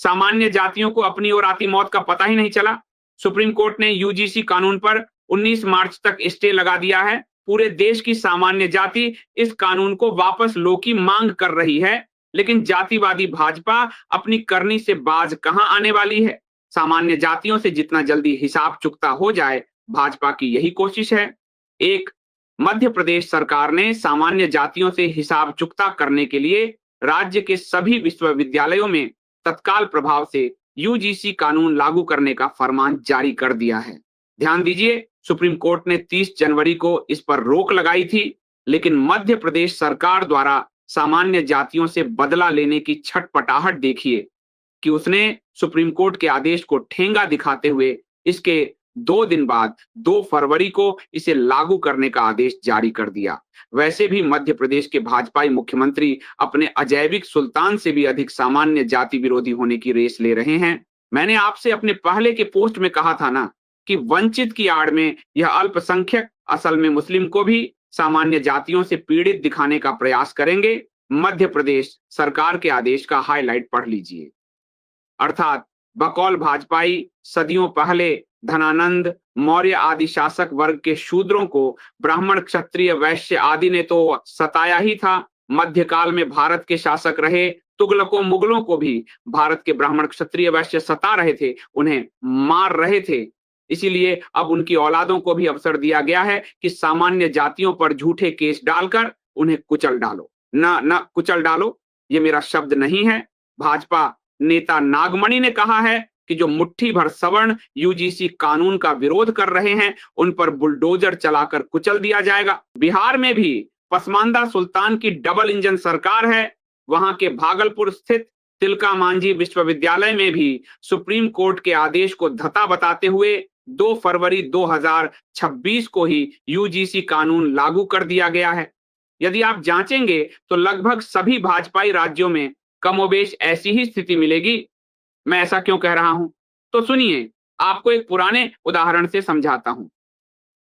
सामान्य जातियों को अपनी ओर आती मौत का पता ही नहीं चला। सुप्रीम कोर्ट ने यूजीसी कानून पर 19 मार्च तक स्टे लगा दिया है। पूरे देश की सामान्य जाति इस कानून को वापस लो की मांग कर रही है, लेकिन जातिवादी भाजपा अपनी करनी से बाज कहां आने वाली है। सामान्य जातियों से जितना जल्दी हिसाब चुकता हो जाए, भाजपा की यही कोशिश है। एक, मध्य प्रदेश सरकार ने सामान्य जातियों से हिसाब चुकता करने के लिए राज्य के सभी विश्वविद्यालयों में तत्काल प्रभाव से यूजीसी कानून लागू करने का फरमान जारी कर दिया है। ध्यान दीजिए, सुप्रीम कोर्ट ने 30 जनवरी को इस पर रोक लगाई थी, लेकिन मध्य प्रदेश सरकार द्वारा सामान्य जातियों से बदला लेने की छटपटाहट देखिए कि उसने सुप्रीम कोर्ट के आदेश को ठेंगा दिखाते हुए इसके 2 दिन बाद 2 फरवरी को इसे लागू करने का आदेश जारी कर दिया। वैसे भी मध्य प्रदेश के भाजपाई मुख्यमंत्री अपने अजैविक सुल्तान से भी अधिक सामान्य जाति विरोधी होने की रेस ले रहे हैं। मैंने आपसे अपने पहले के पोस्ट में कहा था ना कि वंचित की आड़ में यह अल्पसंख्यक असल में मुस्लिम को भी सामान्य जातियों से पीड़ित दिखाने का प्रयास करेंगे। मध्य प्रदेश सरकार के आदेश का हाईलाइट पढ़ लीजिए। अर्थात बकौल भाजपाई सदियों पहले धनानंद मौर्य आदि शासक वर्ग के शूद्रों को ब्राह्मण क्षत्रिय वैश्य आदि ने तो सताया ही था। मध्यकाल में भारत के शासक रहे तुगलकों मुगलों को भी भारत के ब्राह्मण क्षत्रिय वैश्य सता रहे थे, उन्हें मार रहे थे। इसीलिए अब उनकी औलादों को भी अवसर दिया गया है कि सामान्य जातियों पर झूठे केस डालकर उन्हें कुचल डालो। न कुचल डालो, ये मेरा शब्द नहीं है। भाजपा नेता नागमणि ने कहा है कि जो मुट्ठी भर सवर्ण यूजीसी कानून का विरोध कर रहे हैं, उन पर बुलडोजर चलाकर कुचल दिया जाएगा। बिहार में भी पसमानदा सुल्तान की डबल इंजन सरकार है। वहां के भागलपुर स्थित तिलका मांझी विश्वविद्यालय में भी सुप्रीम कोर्ट के आदेश को धता बताते हुए 2 फरवरी 2026 को ही यूजीसी कानून लागू कर दिया गया है। यदि आप जांचेंगे तो लगभग सभी भाजपाई राज्यों में कमोबेश ऐसी ही स्थिति मिलेगी। मैं ऐसा क्यों कह रहा हूं? तो सुनिए, आपको एक पुराने उदाहरण से समझाता हूं।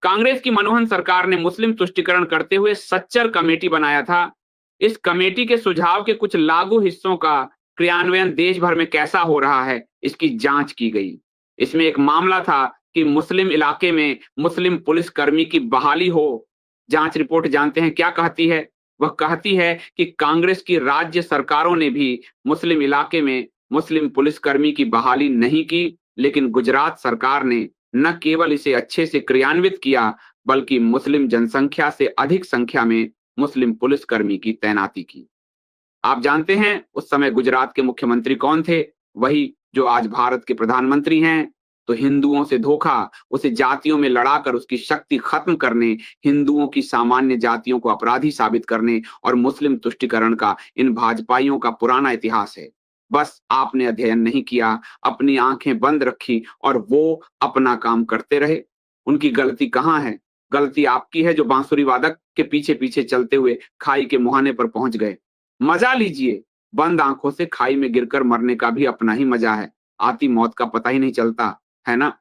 कांग्रेस की मनमोहन सरकार ने मुस्लिम तुष्टिकरण करते हुए सच्चर कमेटी बनाया था। इस कमेटी के सुझाव के कुछ लागू हिस्सों का क्रियान्वयन देश भर में कैसा हो रहा है, इसकी जांच की गई। इसमें एक मामला था कि मुस्लिम इलाके में मुस्लिम पुलिसकर्मी की बहाली हो। जांच रिपोर्ट जानते हैं क्या कहती है? वह कहती है कि कांग्रेस की राज्य सरकारों ने भी मुस्लिम इलाके में मुस्लिम पुलिसकर्मी की बहाली नहीं की, लेकिन गुजरात सरकार ने न केवल इसे अच्छे से क्रियान्वित किया, बल्कि मुस्लिम जनसंख्या से अधिक संख्या में मुस्लिम पुलिसकर्मी की तैनाती की। आप जानते हैं उस समय गुजरात के मुख्यमंत्री कौन थे? वही जो आज भारत के प्रधानमंत्री हैं। तो हिंदुओं से धोखा, उसे जातियों में लड़ाकर उसकी शक्ति खत्म करने, हिंदुओं की सामान्य जातियों को अपराधी साबित करने और मुस्लिम तुष्टिकरण का इन भाजपाइयों का पुराना इतिहास है। बस आपने अध्ययन नहीं किया, अपनी आंखें बंद रखी और वो अपना काम करते रहे। उनकी गलती कहां है? गलती आपकी है जो बांसुरी वादक के पीछे पीछे चलते हुए खाई के मुहाने पर पहुंच गए। मजा लीजिए, बंद आंखों से खाई में गिरकर मरने का भी अपना ही मजा है। आती मौत का पता ही नहीं चलता, है ना?